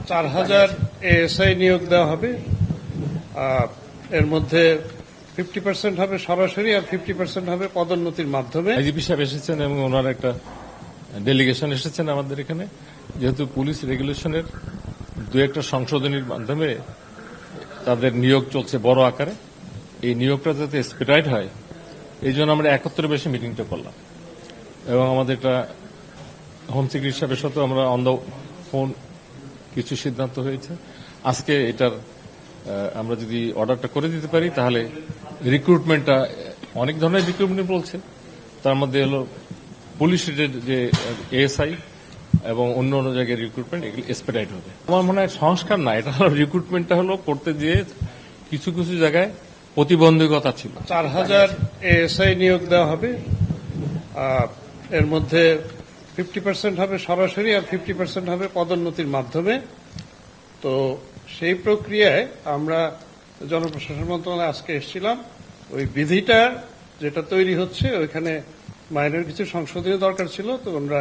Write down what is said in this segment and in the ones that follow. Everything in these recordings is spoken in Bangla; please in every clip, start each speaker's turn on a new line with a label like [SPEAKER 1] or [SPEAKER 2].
[SPEAKER 1] 4000 এএসআই নিয়োগ দেওয়া হবে। এর মধ্যে 50% হবে সরাসরি আর 50% হবে পদোন্নতির মাধ্যমে।
[SPEAKER 2] আইজিপি সাহেব এসেছেন এবং ওনার একটা ডেলিগেশন এসেছেন আমাদের এখানে। যেহেতু পুলিশ রেগুলেশনের দু একটা সংশোধনীর মাধ্যমে তাদের নিয়োগ চলছে বড় আকারে, এই নিয়োগটা যাতে এক্সপেডিট হয় এই জন্য আমরা 71 বেশি মিটিংটা করলাম এবং আমাদের একটা হোম সেক্রেটারি সাহেবের সাথে আমরা অন দ্য ফোন কিছু সিদ্ধান্ত হয়েছে। আজকে এটার আমরা যদি অর্ডারটা করে দিতে পারি তাহলে রিক্রুটমেন্টটা অনেক ধরনের রিক্রুটমেন্ট বলছে, তার মধ্যে হলো পুলিশের যে এএসআই এবং অন্য অন্য জায়গায় রিক্রুটমেন্ট এগুলো এক্সপেডিট হবে। আমার মনে হয় সংস্কার না, এটা হলো রিক্রুটমেন্টটা হলো করতে গিয়ে কিছু কিছু জায়গায় প্রতিবন্ধকতা ছিল।
[SPEAKER 1] 4000 এএসআই নিয়োগ দেওয়া হবে। এর মধ্যে 50% হবে সরাসরি আর 50% হবে পদোন্নতির মাধ্যমে। তো সেই প্রক্রিয়ায় আমরা জনপ্রশাসন মন্ত্রণালয়ে আজকে এসেছিলাম। ওই বিধিটা যেটা তৈরি হচ্ছে ওইখানে মাইনর কিছু সংশোধনী দরকার ছিল, তো আমরা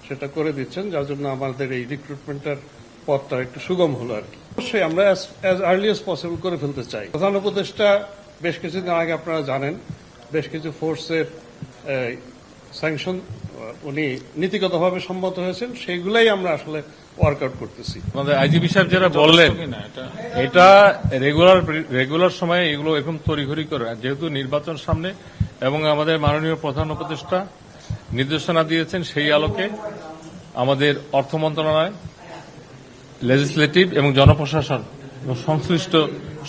[SPEAKER 1] সেটা করে দিচ্ছেন, যার জন্য আমাদের এই রিক্রুটমেন্টের পথটা একটু সুগম হলো আর কি। অবশ্যই আমরা অ্যাজ আর্লি অ্যাজ পসিবল করে ফেলতে চাই। প্রধান উপদেষ্টা বেশ কিছুদিন আগে আপনারা জানেন বেশ কিছু ফোর্সের স্যাংশন উনি নীতিগতভাবে সম্মত হয়েছেন, সেইগুলাই আমরা আসলে ওয়ার্কআউট করতেছি।
[SPEAKER 2] আমাদের আইজিপি সাহেব যারা বললেন এটা রেগুলার সময়ে এগুলো এরকম তড়িঘড়ি করে, যেহেতু নির্বাচন সামনে এবং আমাদের মাননীয় প্রধান উপদেষ্টা নির্দেশনা দিয়েছেন, সেই আলোকে আমাদের অর্থ মন্ত্রণালয়, লেজিসলেটিভ এবং জনপ্রশাসন এবং সংশ্লিষ্ট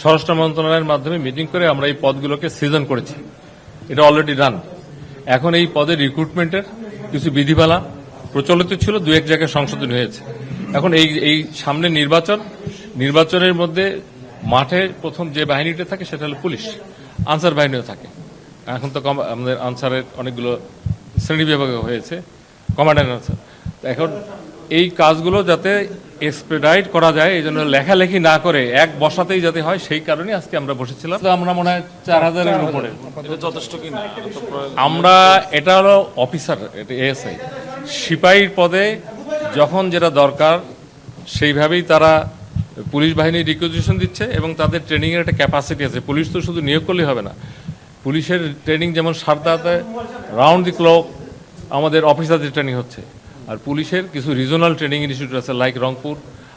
[SPEAKER 2] স্বরাষ্ট্র মন্ত্রণালয়ের মাধ্যমে মিটিং করে আমরা এই পদগুলোকে সৃজন করেছি। এটা অলরেডি রান। এখন এই পদের রিক্রুটমেন্টের কিছু বিধিমালা প্রচলিত ছিল, দু এক জায়গায় সংশোধন হয়েছে। এখন এই সামনে নির্বাচনের মধ্যে মাঠে প্রথম যে বাহিনীটা থাকে সেটা হলো পুলিশ, আনসার বাহিনীও থাকে। এখন তো আমাদের আনসারের অনেকগুলো শ্রেণী বিভাগ হয়েছে, কমান্ড্যান্ট আনসার। এখন এই কাজগুলো যাতে এক্সপেডিট করা যায় এই জন্য লেখালেখি না করে এক বসাতেই যাতে হয়, সেই কারণে আজকে আমরা বসেছিলাম। তো আমরা মনে হয় 4000-এর উপরে
[SPEAKER 3] যথেষ্ট কিনা
[SPEAKER 2] আমরা, এটা হলো অফিসার, এটা এএসআই সিপাহীর পদে যখন যেটা দরকার সেইভাবেই তারা পুলিশ বাহিনী রিকুইজিশন দিচ্ছে এবং তাদের ট্রেনিং এর একটা ক্যাপাসিটি আছে। পুলিশ তো শুধু নিয়োগ করলেই হবে না, পুলিশের ট্রেনিং যেমন সারদাতে রাউন্ড দি ক্লক আমাদের অফিসারদের ট্রেনিং হচ্ছে, আর পুলিশের কিছু রিজনাল ট্রেনিং ইনস্টিটিউট আছে লাইক রংপুর,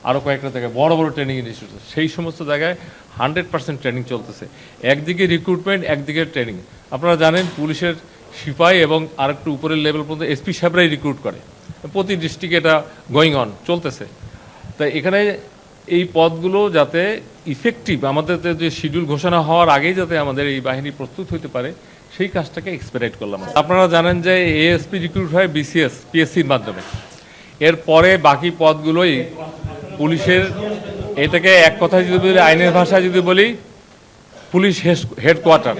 [SPEAKER 2] আরও কয়েকটা জায়গায় বড় বড় ট্রেনিং ইনস্টিটিউট আছে, সেই সমস্ত জায়গায় 100% ট্রেনিং চলতেছে। একদিকে রিক্রুটমেন্ট, একদিকে ট্রেনিং। আপনারা জানেন পুলিশের সিপাহী এবং আরেকটু উপরের লেভেল পর্যন্ত এসপি সাহেবরাই রিক্রুট করে, প্রতি ডিস্ট্রিক্টে এটা গোয়িং অন চলতেছে। তাই এখানে এই পদগুলো যাতে ইফেক্টিভ, আমাদের যে শিডিউল ঘোষণা হওয়ার আগেই যাতে আমাদের এই বাহিনী প্রস্তুত হতে পারে, সেই কাজটাকে এক্সপেডিট করলাম। আপনারা জানেন যে এএসপি রিক্রুট হয় বিসিএস পিএসসির মাধ্যমে, এরপরে বাকি পদগুলোই পুলিশের, এটাকে এক কথায় যদি বলি, আইনের ভাষায় যদি বলি, পুলিশ হেডকোয়ার্টার,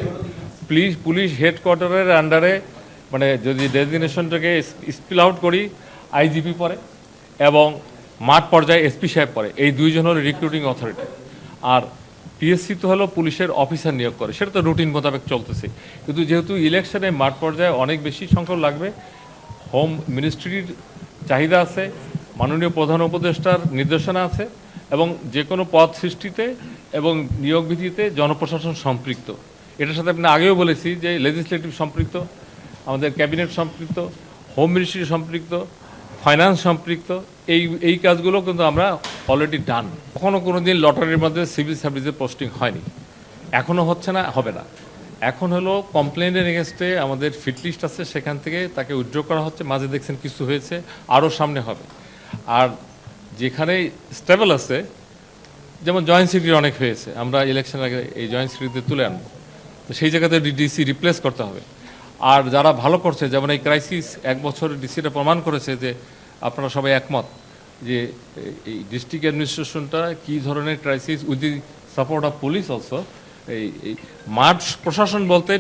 [SPEAKER 2] পুলিশ হেডকোয়ার্টারের আন্ডারে, মানে যদি ডেজিগনেশনটাকে স্পিল আউট করি, আইজিপি পরে এবং মাঠ পর্যায়ে এসপি সাহেব পরে, এই দুইজন হলো রিক্রুটিং অথরিটি। আর পিএসসি তো হলো পুলিশের অফিসার নিয়োগ করে, সেটা তো রুটিন মোতাবেক চলতেছে। কিন্তু যেহেতু ইলেকশনে মাঠ পর্যায়ে অনেক বেশি সংখ্যক লাগবে, হোম মিনিস্ট্রির চাহিদা আছে, মাননীয় প্রধান উপদেষ্টার নির্দেশনা আছে, এবং যে কোনো পদ সৃষ্টিতে এবং নিয়োগ ভিত্তিতে জনপ্রশাসন সম্পৃক্ত। এটার সাথে আপনি আগেও বলেছি যে লেজিসলেটিভ সম্পৃক্ত, আমাদের ক্যাবিনেট সম্পৃক্ত, হোম মিনিস্ট্রি সম্পৃক্ত, ফাইন্যান্স সম্পৃক্ত। এই কাজগুলো কিন্তু আমরা অলরেডি ডান। কখনো কোনো দিন লটারির মধ্যে সিভিল সার্ভিসের পোস্টিং হয়নি, এখনও হচ্ছে না, হবে না। এখন হলো কমপ্লেনের এগেনস্টে আমাদের ফিট লিস্ট আছে, সেখান থেকে তাকে উইথড্র করা হচ্ছে। মাঝে দেখছেন কিছু হয়েছে, আরও সামনে হবে। আর যেখানে স্টেবল আছে, যেমন জয়েন্ট সেক্রেটারি অনেক হয়েছে, আমরা ইলেকশন আগে এই জয়েন্ট সেক্রেটারিতে তুলে আনবো, তো সেই জায়গাতে ডিসি রিপ্লেস করতে হবে। আর যারা ভালো করছে, যেমন এই ক্রাইসিস 1 বছর ডিসিটা প্রমাণ করেছে যে আপনারা সবাই একমত যে এই ডিস্ট্রিক্ট অ্যাডমিনিস্ট্রেশনটা কী ধরনের crisis, with the support of police also. এই মাঠ প্রশাসন বলতে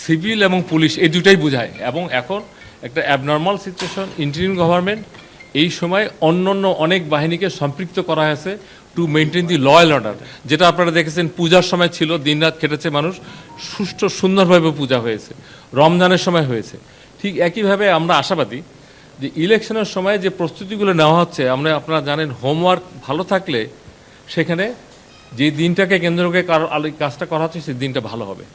[SPEAKER 2] সিভিল এবং পুলিশ এই দুটাই বোঝায়। এবং এখন একটা অ্যাবনর্মাল সিচুয়েশন, ইন্টারিম গভর্নমেন্ট, এই সময় অন্য অনেক বাহিনীকে সম্পৃক্ত করা হয়েছে to maintain the law and order. যেটা আপনারা দেখেছেন পূজার সময় ছিল, দিনরাত খেটেছে মানুষ, সুষ্ঠু সুন্দরভাবে পূজা হয়েছে, রমজানের সময় হয়েছে। ঠিক একইভাবে আমরা আশাবাদী যে ইলেকশনের সময় যে প্রস্তুতিগুলো নেওয়া হচ্ছে, আপনারা জানেন হোমওয়ার্ক ভালো থাকলে সেখানে যে দিনটাকে কেন্দ্র করে কাজটা করা হচ্ছে সেই দিনটা ভালো হবে।